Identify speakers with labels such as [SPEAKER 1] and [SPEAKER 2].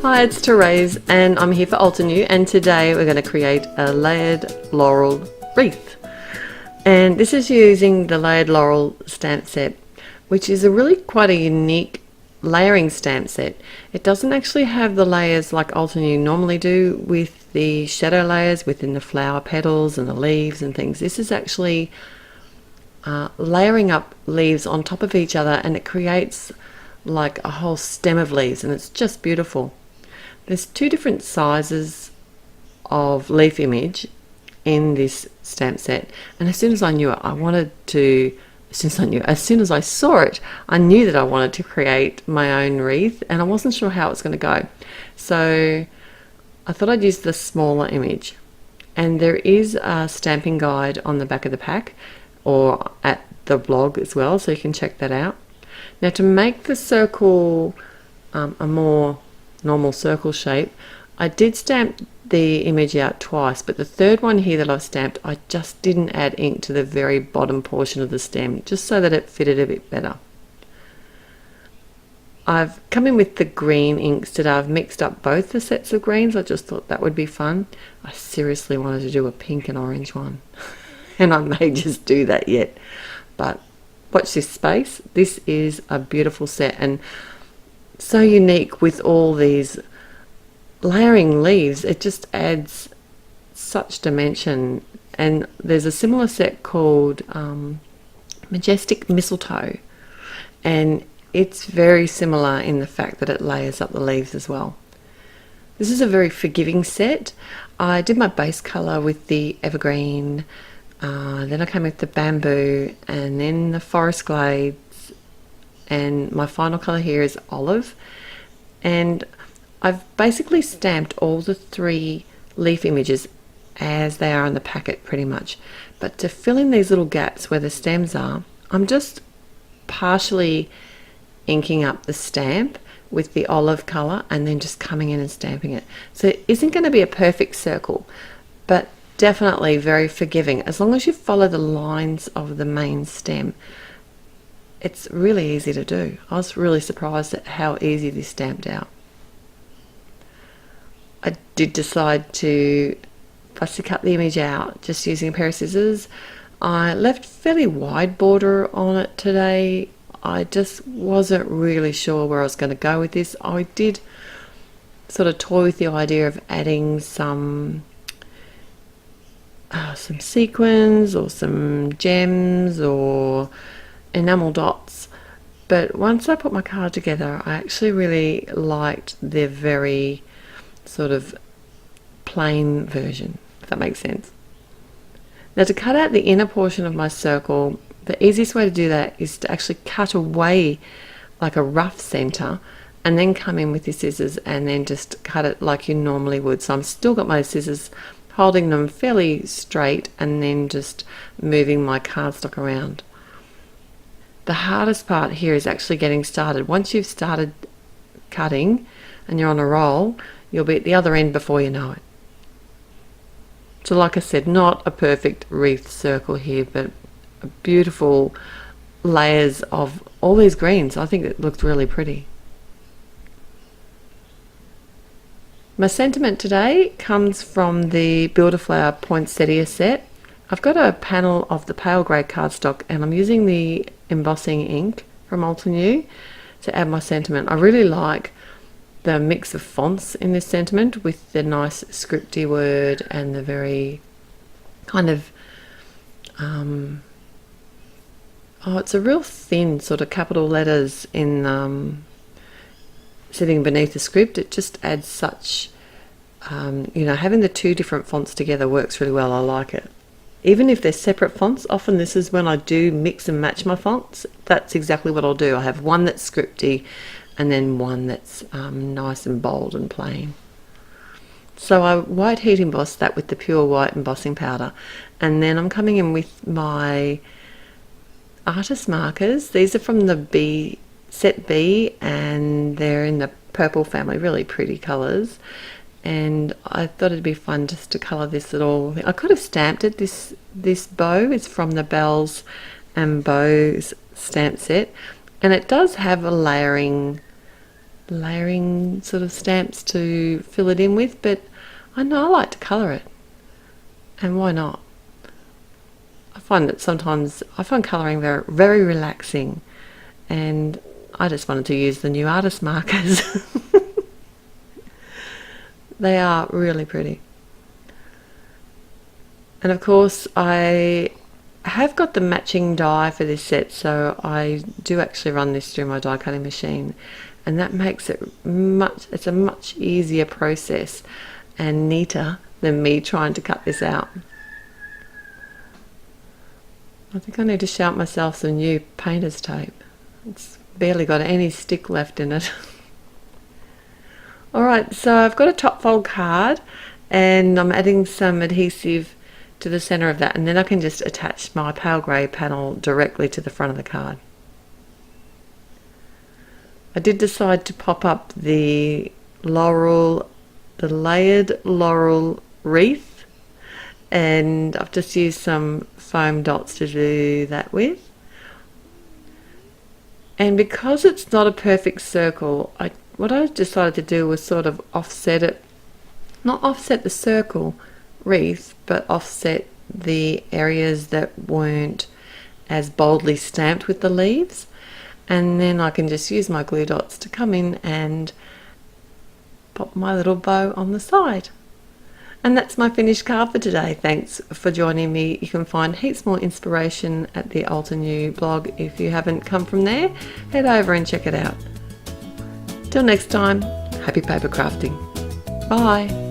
[SPEAKER 1] Hi, it's Therese and I'm here for Altenew, and today we're going to create a layered laurel wreath. And this is using the Layered Laurel Stamp Set, which is a really quite a unique layering stamp set. It doesn't actually have the layers like Altenew normally do with the shadow layers within the flower petals and the leaves and things. This is actually layering up leaves on top of each other, and it creates like a whole stem of leaves, and it's just beautiful. There's two different sizes of leaf image in this stamp set, and as soon as I knew it, as soon as I saw it, I knew that I wanted to create my own wreath, and I wasn't sure how it was going to go. So I thought I'd use the smaller image, and there is a stamping guide on the back of the pack or at the blog as well, so you can check that out. Now, to make the circle a more normal circle shape, I did stamp the image out twice, but the third one here that I've stamped, I just didn't add ink to the very bottom portion of the stem, just so that it fitted a bit better. I've come in with the green inks today. I've mixed up both the sets of greens. I just thought that would be fun. I seriously wanted to do a pink and orange one and I may just do that yet, but watch this space. This is a beautiful set and so unique with all these layering leaves. It just adds such dimension. And there's a similar set called Majestic Mistletoe, and it's very similar in the fact that it layers up the leaves as well. This is a very forgiving set. I did my base color with the evergreen, then I came with the bamboo, and then the forest glades, and my final color here is olive. And I've basically stamped all the three leaf images as they are in the packet pretty much, but to fill in these little gaps where the stems are, I'm just partially inking up the stamp with the olive color and then just coming in and stamping it. So it isn't going to be a perfect circle, but definitely very forgiving. As long as you follow the lines of the main stem, it's really easy to do. I was really surprised at how easy this stamped out. I did decide to fussy cut the image out just using a pair of scissors. I left fairly wide border on it today. I just wasn't really sure where I was going to go with this. I did sort of toy with the idea of adding some sequins or some gems or enamel dots, but once I put my card together, I actually really liked the very sort of plain version, if that makes sense. Now, to cut out the inner portion of my circle, the easiest way to do that is to actually cut away like a rough center and then come in with your scissors and then just cut it like you normally would. So I'm still got my scissors holding them fairly straight and then just moving my cardstock around. The hardest part here is actually getting started. Once you've started cutting and you're on a roll, you'll be at the other end before you know it. So like I said, not a perfect wreath circle here, but beautiful layers of all these greens. I think it looked really pretty. My sentiment today comes from the Build-A-Flower Poinsettia set. I've got a panel of the pale grey cardstock and I'm using the embossing ink from Altenew to add my sentiment. I really like the mix of fonts in this sentiment with the nice scripty word and the very kind of it's a real thin sort of capital letters in sitting beneath the script. It just adds such having the two different fonts together works really well. I like it. Even if they're separate fonts, often this is when I do mix and match my fonts. That's exactly what I'll do. I have one that's scripty and then one that's nice and bold and plain. So I white heat embossed that with the pure white embossing powder, and then I'm coming in with my artist markers. These are from the set B and they're in the purple family, really pretty colours. And I thought it'd be fun just to colour this little thing. I could have stamped it. This bow is from the Bells and Bows stamp set, and it does have a layering layering sort of stamps to fill it in with, but I know I like to colour it, and why not? I find that sometimes I find colouring very, very relaxing, and I just wanted to use the new artist markers. They are really pretty. And of course I have got the matching die for this set, so I do actually run this through my die cutting machine, and that makes it it's a much easier process and neater than me trying to cut this out. I think I need to shout myself some new painter's tape. It's barely got any stick left in it. Alright, so I've got a top fold card, and I'm adding some adhesive to the center of that, and then I can just attach my pale grey panel directly to the front of the card. I did decide to pop up the Layered Laurel Wreath, and I've just used some foam dots to do that with. And because it's not a perfect circle, what I decided to do was sort of offset it, not offset the circle wreath, but offset the areas that weren't as boldly stamped with the leaves, and then I can just use my glue dots to come in and pop my little bow on the side. And that's my finished card for today. Thanks for joining me. You can find heaps more inspiration at the Altenew blog. If you haven't come from there, head over and check it out. Till next time, happy paper crafting. Bye.